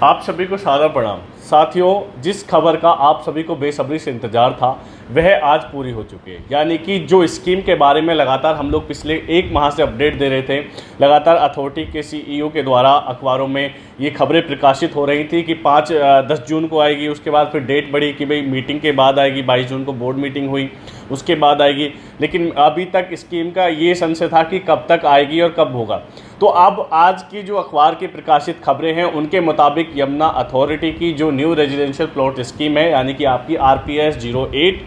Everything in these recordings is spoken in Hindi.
आप सभी को सादर प्रणाम। साथियों, जिस खबर का आप सभी को बेसब्री से इंतजार था वह आज पूरी हो चुकी है। यानी कि जो स्कीम के बारे में लगातार हम लोग पिछले एक माह से अपडेट दे रहे थे, लगातार अथॉरिटी के सीईओ के द्वारा अखबारों में ये खबरें प्रकाशित हो रही थी कि 10 जून को आएगी। उसके बाद फिर डेट बढ़ी कि भाई मीटिंग के बाद आएगी, 22 जून को बोर्ड मीटिंग हुई, उसके बाद आएगी। लेकिन अभी तक स्कीम का ये संशय था कि कब तक आएगी और कब होगा। तो अब आज की जो अखबार की प्रकाशित खबरें हैं उनके मुताबिक यमुना अथॉरिटी की जो न्यू रेजिडेंशियल प्लॉट स्कीम है, यानी कि आपकी RPS 08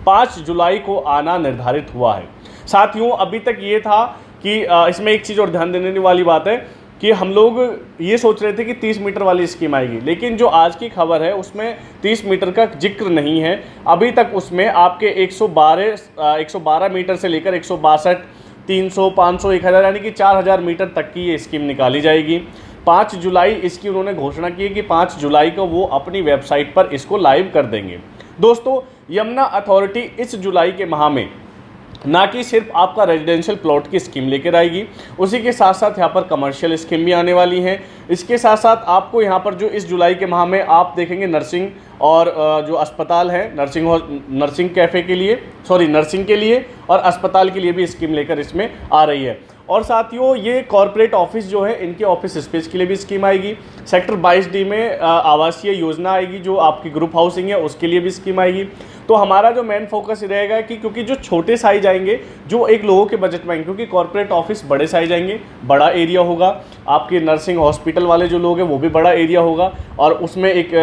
5 जुलाई को आना निर्धारित हुआ है। साथियों, अभी तक ये था कि इसमें एक चीज़ और ध्यान देने वाली बात है कि हम लोग ये सोच रहे थे कि 30 मीटर वाली स्कीम आएगी, लेकिन जो आज की खबर है उसमें 30 मीटर का जिक्र नहीं है। अभी तक उसमें आपके 112 मीटर से लेकर 162, 300, 500, 1000 यानी कि 4000 मीटर तक की ये स्कीम निकाली जाएगी। 5 जुलाई इसकी उन्होंने घोषणा की है कि 5 जुलाई को वो अपनी वेबसाइट पर इसको लाइव कर देंगे। दोस्तों, यमुना अथॉरिटी इस जुलाई के माह में ना कि सिर्फ आपका रेजिडेंशियल प्लॉट की स्कीम लेकर आएगी, उसी के साथ साथ यहाँ पर कमर्शियल स्कीम भी आने वाली हैं। इसके साथ साथ आपको यहाँ पर जो इस जुलाई के माह में आप देखेंगे नर्सिंग और जो अस्पताल है, नर्सिंग कैफ़े के लिए, नर्सिंग के लिए और अस्पताल के लिए भी स्कीम लेकर इसमें आ रही है। और साथियों, ये कॉर्पोरेट ऑफिस जो है इनके ऑफिस स्पेस के लिए भी स्कीम आएगी। सेक्टर 22D में आवासीय योजना आएगी, जो आपकी ग्रुप हाउसिंग है उसके लिए भी स्कीम आएगी। तो हमारा जो मेन फोकस रहेगा कि क्योंकि जो छोटे साइज आएंगे जो एक लोगों के बजट में आएंगे, क्योंकि कॉर्पोरेट ऑफिस बड़े साइज आएंगे, बड़ा एरिया होगा, आपके नर्सिंग हॉस्पिटल वाले जो लोग हैं वो भी बड़ा एरिया होगा। और उसमें एक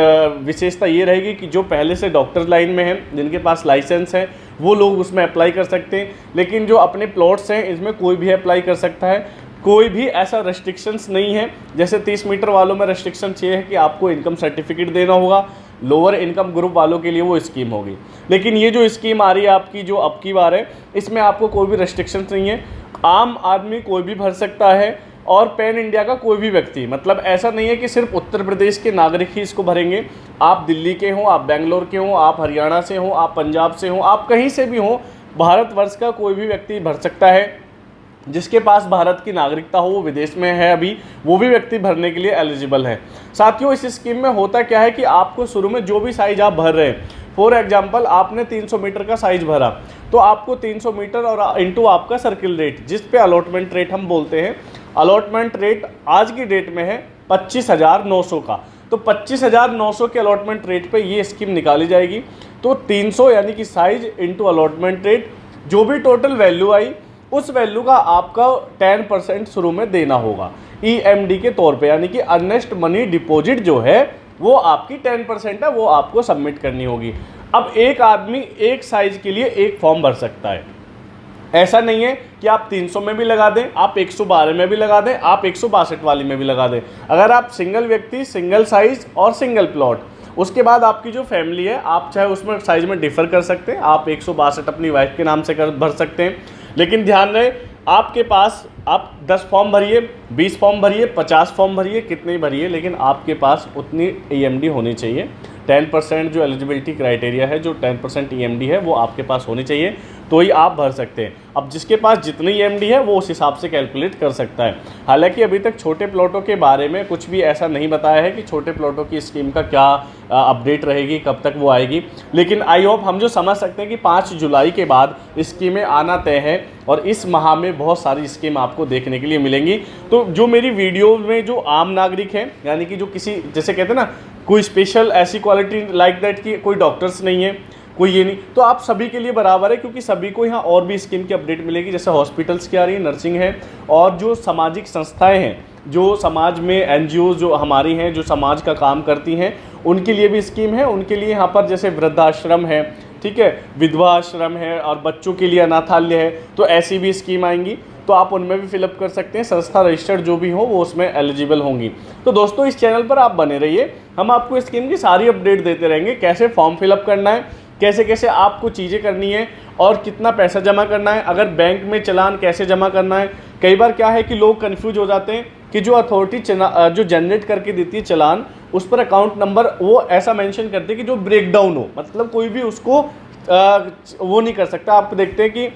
विशेषता ये रहेगी कि जो पहले से डॉक्टर लाइन में हैं, जिनके पास लाइसेंस है, वो लोग उसमें अप्लाई कर सकते हैं। लेकिन जो अपने प्लॉट्स हैं इसमें कोई भी अप्लाई कर सकता है, कोई भी ऐसा रेस्ट्रिक्शंस नहीं है। जैसे 30 मीटर वालों में रेस्ट्रिक्शन ये है कि आपको इनकम सर्टिफिकेट देना होगा, लोअर इनकम ग्रुप वालों के लिए वो स्कीम होगी। लेकिन ये जो स्कीम आ रही है आपकी जो अब की बार है, इसमें आपको कोई भी रेस्ट्रिक्शंस नहीं है, आम आदमी कोई भी भर सकता है और पैन इंडिया का कोई भी व्यक्ति। मतलब ऐसा नहीं है कि सिर्फ उत्तर प्रदेश के नागरिक ही इसको भरेंगे। आप दिल्ली के हों, आप बेंगलोर के हों, आप हरियाणा से हों, आप पंजाब से हों, आप कहीं से भी हों, भारतवर्ष का कोई भी व्यक्ति भर सकता है। जिसके पास भारत की नागरिकता हो, वो विदेश में है अभी, वो भी व्यक्ति भरने के लिए एलिजिबल है। साथियों, इस स्कीम में होता क्या है कि आपको शुरू में जो भी साइज आप भर रहे हैं, फॉर एग्जांपल आपने 300 मीटर का साइज भरा, तो आपको 300 मीटर और इंटू आपका सर्किल रेट, जिस पे अलॉटमेंट रेट हम बोलते हैं, अलॉटमेंट रेट आज की डेट में है 25,900 का। तो 25,900 के अलॉटमेंट रेट पे ये स्कीम निकाली जाएगी। तो 300 यानी कि साइज इंटू अलॉटमेंट रेट, जो भी टोटल वैल्यू आई उस वैल्यू का आपका 10% शुरू में देना होगा EMD के तौर पे, यानी कि अर्नेस्ट मनी डिपॉजिट जो है वो आपकी 10% है, वो आपको सबमिट करनी होगी। अब एक आदमी एक साइज के लिए एक फॉर्म भर सकता है। ऐसा नहीं है कि आप 300 में भी लगा दें, आप 112 में भी लगा दें, आप 162 वाली में भी लगा दें। अगर आप सिंगल व्यक्ति, सिंगल साइज और सिंगल प्लॉट, उसके बाद आपकी जो फैमिली है, आप चाहे उसमें साइज में डिफर कर सकते हैं। आप 162 अपनी वाइफ के नाम से भर सकते हैं। लेकिन ध्यान रहे, आपके पास आप 10 फॉर्म भरिए, 20 फॉर्म भरिए, 50 फॉर्म भरिए, कितने भरिए, लेकिन आपके पास उतनी EMD होनी चाहिए। 10% जो एलिजिबिलिटी क्राइटेरिया है, जो 10% EMD है, वो आपके पास होनी चाहिए, तो ही आप भर सकते हैं। अब जिसके पास जितनी EMD है वो उस हिसाब से कैलकुलेट कर सकता है। हालांकि अभी तक छोटे प्लॉटों के बारे में कुछ भी ऐसा नहीं बताया है कि छोटे प्लॉटों की स्कीम का क्या अपडेट रहेगी, कब तक वो आएगी। लेकिन आई होप हम जो समझ सकते हैं कि 5 जुलाई के बाद स्कीमें आना तय है और इस माह में बहुत सारी स्कीम आपको देखने के लिए मिलेंगी। तो जो मेरी वीडियो में जो आम नागरिक हैं, यानी कि जो किसी, जैसे कहते हैं ना, कोई स्पेशल ऐसी क्वालिटी लाइक दैट कि कोई डॉक्टर्स नहीं है, कोई ये नहीं, तो आप सभी के लिए बराबर है, क्योंकि सभी को यहाँ और भी स्कीम की अपडेट मिलेगी। जैसे हॉस्पिटल्स की आ रही है, नर्सिंग है, और जो सामाजिक संस्थाएं हैं, जो समाज में NGO जो हमारी हैं, जो समाज का काम करती हैं, उनके लिए भी स्कीम है। उनके लिए यहाँ पर जैसे वृद्धाश्रम है, ठीक है, विधवा आश्रम है, और बच्चों के लिए अनाथालय है, तो ऐसी भी स्कीम आएंगी, तो आप उनमें भी फिलअप कर सकते हैं। संस्था रजिस्टर्ड जो भी हो वो उसमें एलिजिबल होंगी। तो दोस्तों, इस चैनल पर आप बने रहिए, हम आपको स्कीम की सारी अपडेट देते रहेंगे, कैसे फॉर्म फिलअप करना है, कैसे कैसे आपको चीज़ें करनी है और कितना पैसा जमा करना है, अगर बैंक में चालान कैसे जमा करना है। कई बार क्या है कि लोग कंफ्यूज हो जाते हैं कि जो अथॉरिटी जो जनरेट करके देती है चालान, उस पर अकाउंट नंबर वो ऐसा मेंशन करते हैं कि जो ब्रेकडाउन हो, मतलब कोई भी उसको वो नहीं कर सकता। आप देखते हैं कि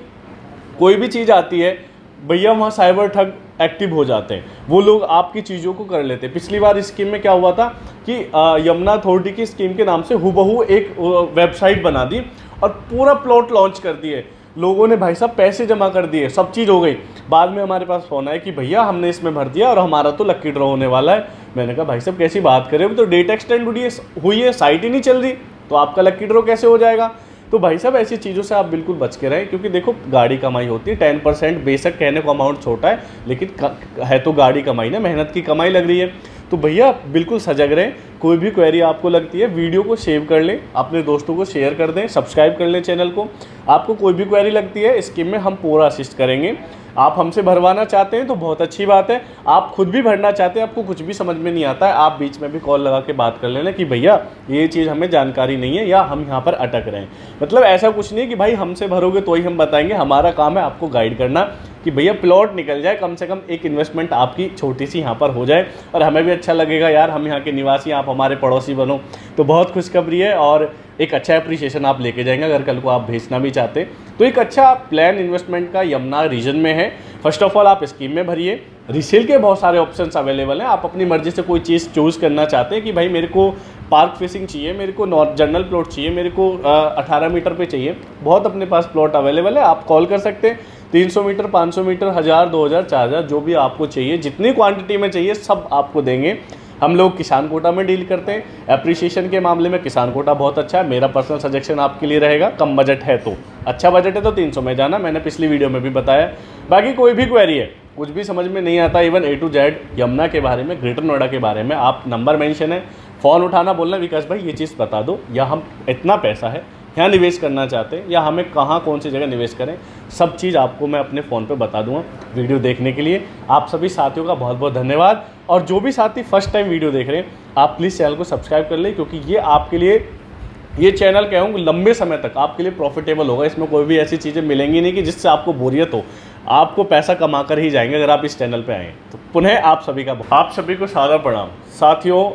कोई भी चीज़ आती है भैया वहाँ साइबर ठग एक्टिव हो जाते हैं, वो लोग आपकी चीज़ों को कर लेते हैं। पिछली बार इस स्कीम में क्या हुआ था कि यमुना अथॉरिटी की स्कीम के नाम से हूबहू एक वेबसाइट बना दी और पूरा प्लॉट लॉन्च कर दिए। लोगों ने भाई साहब पैसे जमा कर दिए, सब चीज़ हो गई। बाद में हमारे पास फ़ोन आया कि भैया हमने इसमें भर दिया और हमारा तो लक्की ड्रॉ होने वाला है। मैंने कहा भाई साहब कैसी बात करें, अभी तो डेट एक्सटेंड हुई है, साइट ही नहीं चल रही, तो आपका लक्की ड्रॉ कैसे हो जाएगा। तो भाई साहब ऐसी चीज़ों से आप बिल्कुल बच के रहें, क्योंकि देखो गाड़ी कमाई होती है 10%, बेशक कहने को अमाउंट छोटा है लेकिन है तो गाड़ी कमाई ना, मेहनत की कमाई लग रही है। तो भैया बिल्कुल सजग रहें। कोई भी क्वेरी आपको लगती है वीडियो को सेव कर लें, अपने दोस्तों को शेयर कर दें, सब्सक्राइब कर लें चैनल को। आपको कोई भी क्वेरी लगती है स्कीम में हम पूरा असिस्ट करेंगे। आप हमसे भरवाना चाहते हैं तो बहुत अच्छी बात है, आप खुद भी भरना चाहते हैं, आपको कुछ भी समझ में नहीं आता है, आप बीच में भी कॉल लगा के बात कर लेना कि भैया ये चीज़ हमें जानकारी नहीं है या हम यहाँ पर अटक रहे हैं। मतलब ऐसा कुछ नहीं है कि भाई हमसे भरोगे तो ही हम बताएंगे, हमारा काम है आपको गाइड करना कि भैया प्लॉट निकल जाए, कम से कम एक इन्वेस्टमेंट आपकी छोटी सी यहाँ पर हो जाए और हमें भी अच्छा लगेगा यार, हम यहाँ के निवासी, आप हमारे पड़ोसी बनो, तो बहुत खुशखबरी है। और एक अच्छा एप्रिसिएशन आप लेके जाएंगे अगर कल को आप भेजना भी चाहते। तो एक अच्छा प्लान इन्वेस्टमेंट का यमुना रीजन में है। फर्स्ट ऑफ ऑल आप स्कीम में भरिए, रीसेल के बहुत सारे ऑप्शंस अवेलेबल हैं। आप अपनी मर्जी से कोई चीज़ चूज़ करना चाहते हैं कि भाई मेरे को पार्क फेसिंग चाहिए, मेरे को जनरल प्लॉट चाहिए, मेरे को 18 मीटर पे चाहिए, बहुत अपने पास प्लॉट अवेलेबल है। आप कॉल कर सकते हैं, 300 मीटर, 500 मीटर, 1000, 2000, 4000 जो भी आपको चाहिए, जितनी क्वांटिटी में चाहिए सब आपको देंगे। हम लोग किसान कोटा में डील करते हैं। एप्रिसिएशन के मामले में किसान कोटा बहुत अच्छा है। मेरा पर्सनल सजेशन आपके लिए रहेगा, कम बजट है तो, अच्छा बजट है तो 300 में जाना, मैंने पिछली वीडियो में भी बताया। बाकी कोई भी क्वेरी है, कुछ भी समझ में नहीं आता, even A to Z Yamuna के बारे में, ग्रेटर नोएडा के बारे में, आप नंबर मेंशन है, फ़ोन उठाना, बोलना विकास भाई ये चीज़ बता दो, या हम इतना पैसा है यहाँ निवेश करना चाहते हैं, या हमें कहाँ कौन सी जगह निवेश करें, सब चीज़ आपको मैं अपने फ़ोन पे बता दूंगा। वीडियो देखने के लिए आप सभी साथियों का बहुत बहुत धन्यवाद। और जो भी साथी फर्स्ट टाइम वीडियो देख रहे हैं, आप प्लीज़ चैनल को सब्सक्राइब कर लें, क्योंकि ये आपके लिए, ये चैनल कहूँगा लंबे समय तक आपके लिए प्रॉफिटेबल होगा। इसमें कोई भी ऐसी चीज़ें मिलेंगी नहीं कि जिससे आपको बोरियत हो, आपको पैसा कमा कर ही जाएंगे अगर आप इस चैनल पे आएँ। तो पुनः आप सभी को सादर प्रणाम साथियों।